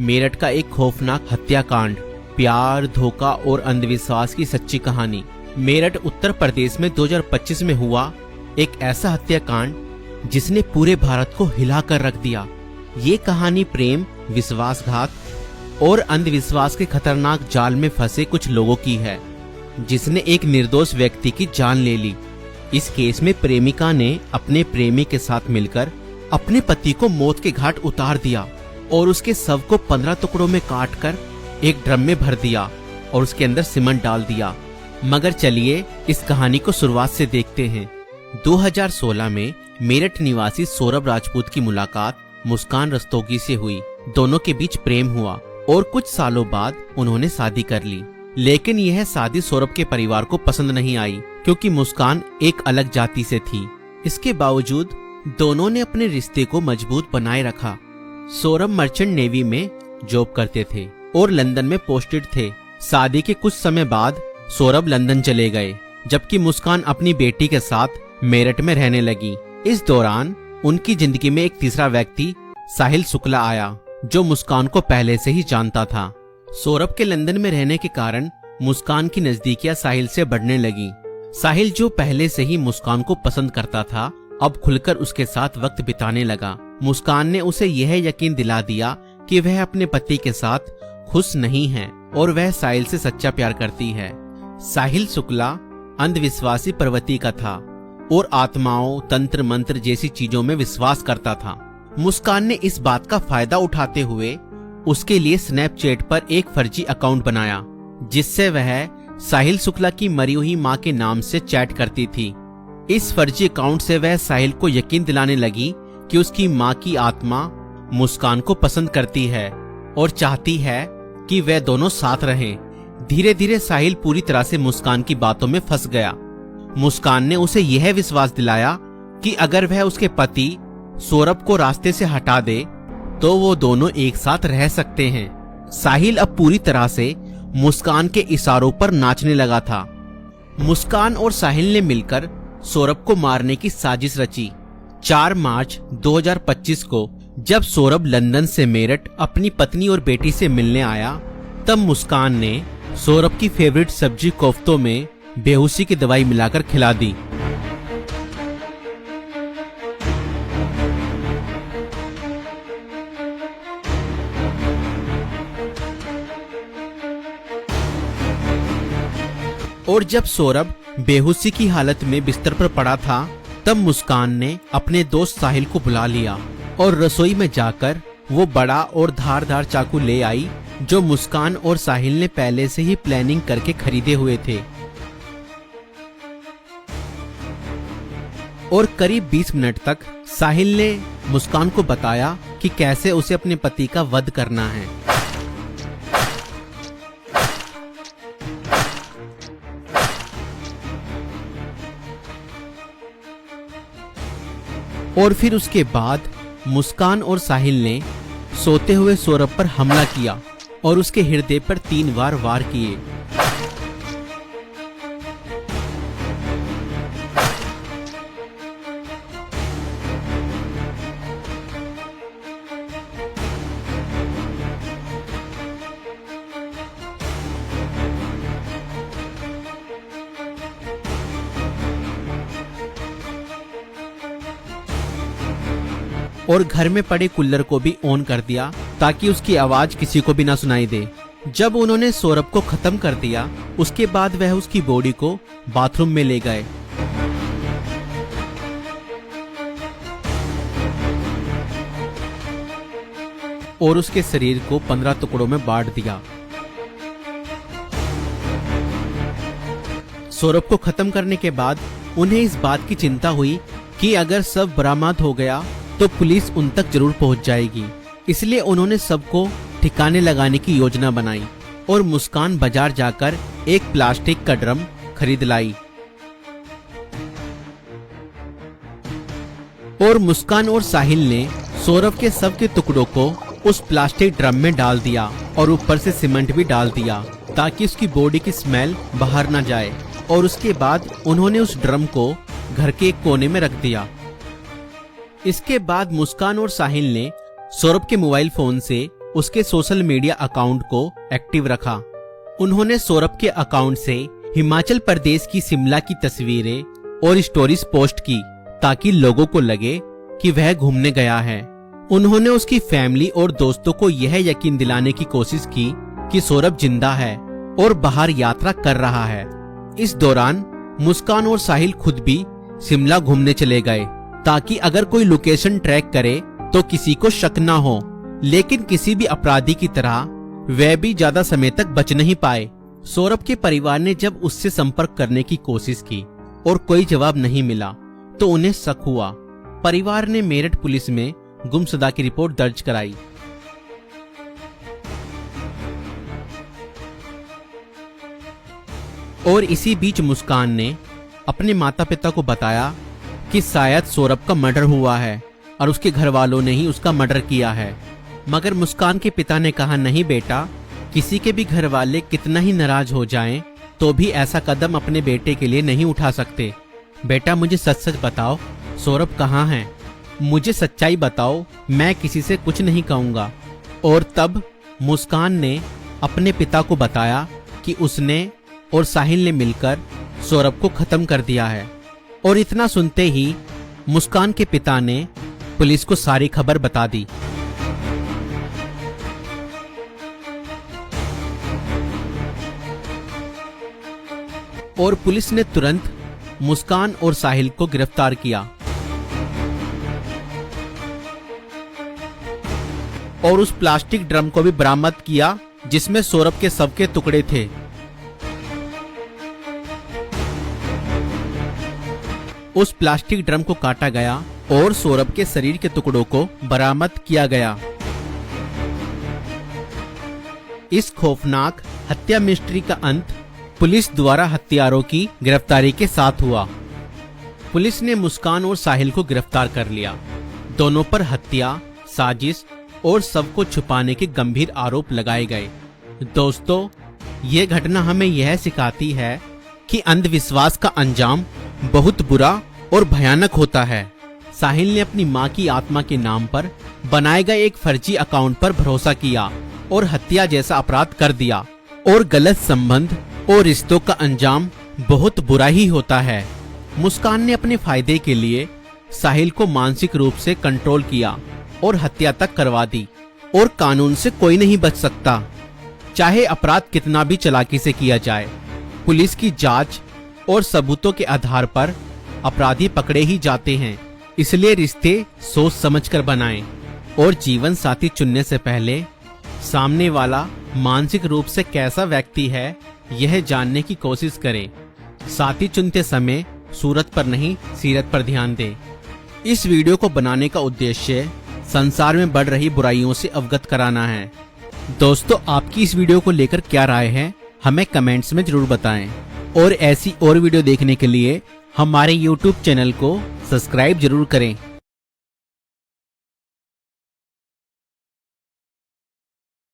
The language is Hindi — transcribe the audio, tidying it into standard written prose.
मेरठ का एक खौफनाक हत्याकांड, प्यार, धोखा और अंधविश्वास की सच्ची कहानी। मेरठ उत्तर प्रदेश में 2025 में हुआ एक ऐसा हत्याकांड जिसने पूरे भारत को हिला कर रख दिया। ये कहानी प्रेम, विश्वासघात और अंधविश्वास के खतरनाक जाल में फंसे कुछ लोगों की है, जिसने एक निर्दोष व्यक्ति की जान ले ली। इस केस में प्रेमिका ने अपने प्रेमी के साथ मिलकर अपने पति को मौत के घाट उतार दिया और उसके शव को 15 टुकड़ों में काटकर एक ड्रम में भर दिया और उसके अंदर सीमेंट डाल दिया। मगर चलिए इस कहानी को शुरुआत से देखते हैं। 2016 में मेरठ निवासी सौरभ राजपूत की मुलाकात मुस्कान रस्तोगी से हुई। दोनों के बीच प्रेम हुआ और कुछ सालों बाद उन्होंने शादी कर ली। लेकिन यह शादी सौरभ के परिवार को पसंद नहीं आई, क्योंकि मुस्कान एक अलग जाति से थी। इसके बावजूद दोनों ने अपने रिश्ते को मजबूत बनाए रखा। सौरभ मर्चेंट नेवी में जॉब करते थे और लंदन में पोस्टेड थे। शादी के कुछ समय बाद सौरभ लंदन चले गए, जबकि मुस्कान अपनी बेटी के साथ मेरठ में रहने लगी। इस दौरान उनकी जिंदगी में एक तीसरा व्यक्ति साहिल शुक्ला आया, जो मुस्कान को पहले से ही जानता था। सौरभ के लंदन में रहने के कारण मुस्कान की नजदीकियां साहिल से बढ़ने लगी। साहिल, जो पहले से ही मुस्कान को पसंद करता था, अब खुलकर उसके साथ वक्त बिताने लगा। मुस्कान ने उसे यह यकीन दिला दिया कि वह अपने पति के साथ खुश नहीं है और वह साहिल से सच्चा प्यार करती है। साहिल शुक्ला अंधविश्वासी प्रवृत्ति का था और आत्माओं, तंत्र मंत्र जैसी चीजों में विश्वास करता था। मुस्कान ने इस बात का फायदा उठाते हुए उसके लिए स्नैपचैट पर एक फर्जी अकाउंट बनाया, जिससे वह साहिल शुक्ला की मरी हुई मां के नाम से चैट करती थी। इस फर्जी अकाउंट से वह साहिल को यकीन दिलाने लगी कि उसकी मां की आत्मा मुस्कान को पसंद करती है और चाहती है कि वे दोनों साथ रहें। धीरे धीरे साहिल पूरी तरह से मुस्कान की बातों में फंस गया। मुस्कान ने उसे यह विश्वास दिलाया कि अगर वह उसके पति सौरभ को रास्ते से हटा दे तो वो दोनों एक साथ रह सकते हैं। साहिल अब पूरी तरह से मुस्कान के इशारों पर नाचने लगा था। मुस्कान और साहिल ने मिलकर सौरभ को मारने की साजिश रची। 4 मार्च 2025 को जब सौरभ लंदन से मेरठ अपनी पत्नी और बेटी से मिलने आया, तब मुस्कान ने सौरभ की फेवरेट सब्जी कोफ्तों में बेहोशी की दवाई मिलाकर खिला दी। और जब सौरभ बेहोशी की हालत में बिस्तर पर पड़ा था, तब मुस्कान ने अपने दोस्त साहिल को बुला लिया और रसोई में जाकर वो बड़ा और धारदार चाकू ले आई, जो मुस्कान और साहिल ने पहले से ही प्लानिंग करके खरीदे हुए थे। और करीब 20 मिनट तक साहिल ने मुस्कान को बताया कि कैसे उसे अपने पति का वध करना है। और फिर उसके बाद मुस्कान और साहिल ने सोते हुए सौरभ पर हमला किया और उसके हृदय पर 3 बार वार किए। और घर में पड़े कूलर को भी ऑन कर दिया ताकि उसकी आवाज किसी को भी ना सुनाई दे। जब उन्होंने सौरभ को खत्म कर दिया, उसके बाद वह उसकी बॉडी को बाथरूम में ले गए। और उसके शरीर को 15 टुकड़ों में बांट दिया। सौरभ को खत्म करने के बाद उन्हें इस बात की चिंता हुई कि अगर सब बरामद हो गया तो पुलिस उन तक जरूर पहुंच जाएगी। इसलिए उन्होंने सबको ठिकाने लगाने की योजना बनाई और मुस्कान बाजार जाकर एक प्लास्टिक का ड्रम खरीद लाई। और मुस्कान और साहिल ने सौरभ के शव के टुकड़ों को उस प्लास्टिक ड्रम में डाल दिया और ऊपर से सीमेंट भी डाल दिया ताकि उसकी बॉडी की स्मेल बाहर न जाए। और उसके बाद उन्होंने उस ड्रम को घर के एक कोने में रख दिया। इसके बाद मुस्कान और साहिल ने सौरभ के मोबाइल फोन से उसके सोशल मीडिया अकाउंट को एक्टिव रखा। उन्होंने सौरभ के अकाउंट से हिमाचल प्रदेश की शिमला की तस्वीरें और स्टोरीज पोस्ट की ताकि लोगों को लगे कि वह घूमने गया है। उन्होंने उसकी फैमिली और दोस्तों को यह यकीन दिलाने की कोशिश की कि सौरभ जिंदा है और बाहर यात्रा कर रहा है। इस दौरान मुस्कान और साहिल खुद भी शिमला घूमने चले गए ताकि अगर कोई लोकेशन ट्रैक करे तो किसी को शक न हो, लेकिन किसी भी अपराधी की तरह वह भी ज्यादा समय तक बच नहीं पाए। सौरभ के परिवार ने जब उससे संपर्क करने की कोशिश की और कोई जवाब नहीं मिला तो उन्हें शक हुआ। परिवार ने मेरठ पुलिस में गुमशुदा की रिपोर्ट दर्ज कराई। और इसी बीच मुस्कान ने अपने माता पिता को बताया कि शायद सौरभ का मर्डर हुआ है और उसके घर वालों ने ही उसका मर्डर किया है। मगर मुस्कान के पिता ने कहा, नहीं बेटा, किसी के भी घर वाले कितना ही नाराज हो जाएं तो भी ऐसा कदम अपने बेटे के लिए नहीं उठा सकते। बेटा, मुझे सच सच बताओ, सौरभ कहाँ है? मुझे सच्चाई बताओ, मैं किसी से कुछ नहीं कहूँगा। और तब मुस्कान ने अपने पिता को बताया कि उसने और साहिल ने मिलकर सौरभ को खत्म कर दिया है। और इतना सुनते ही मुस्कान के पिता ने पुलिस को सारी खबर बता दी। और पुलिस ने तुरंत मुस्कान और साहिल को गिरफ्तार किया और उस प्लास्टिक ड्रम को भी बरामद किया जिसमें सौरभ के शव के टुकड़े थे। उस प्लास्टिक ड्रम को काटा गया और सौरभ के शरीर के टुकड़ों को बरामद किया गया। इस खौफनाक हत्या मिस्ट्री का अंत पुलिस द्वारा हत्यारों की गिरफ्तारी के साथ हुआ। पुलिस ने मुस्कान और साहिल को गिरफ्तार कर लिया। दोनों पर हत्या, साजिश और शव को छुपाने के गंभीर आरोप लगाए गए। दोस्तों, ये घटना हमें यह सिखाती है कि अंधविश्वास का अंजाम बहुत बुरा और भयानक होता है। साहिल ने अपनी मां की आत्मा के नाम पर बनाए गए एक फर्जी अकाउंट पर भरोसा किया और हत्या जैसा अपराध कर दिया। और गलत संबंध और रिश्तों का अंजाम बहुत बुरा ही होता है। मुस्कान ने अपने फायदे के लिए साहिल को मानसिक रूप से कंट्रोल किया और हत्या तक करवा दी। और कानून से कोई नहीं बच सकता, चाहे अपराध कितना भी चालाकी से किया जाए। पुलिस की जांच और सबूतों के आधार पर अपराधी पकड़े ही जाते हैं। इसलिए रिश्ते सोच समझकर बनाएं और जीवन साथी चुनने से पहले सामने वाला मानसिक रूप से कैसा व्यक्ति है यह जानने की कोशिश करें। साथी चुनते समय सूरत पर नहीं, सीरत पर ध्यान दें। इस वीडियो को बनाने का उद्देश्य संसार में बढ़ रही बुराइयों से अवगत कराना है। दोस्तों, आपकी इस वीडियो को लेकर क्या राय है हमें कमेंट्स में जरूर बताएं। और ऐसी और वीडियो देखने के लिए हमारे YouTube चैनल को सब्सक्राइब जरूर करें।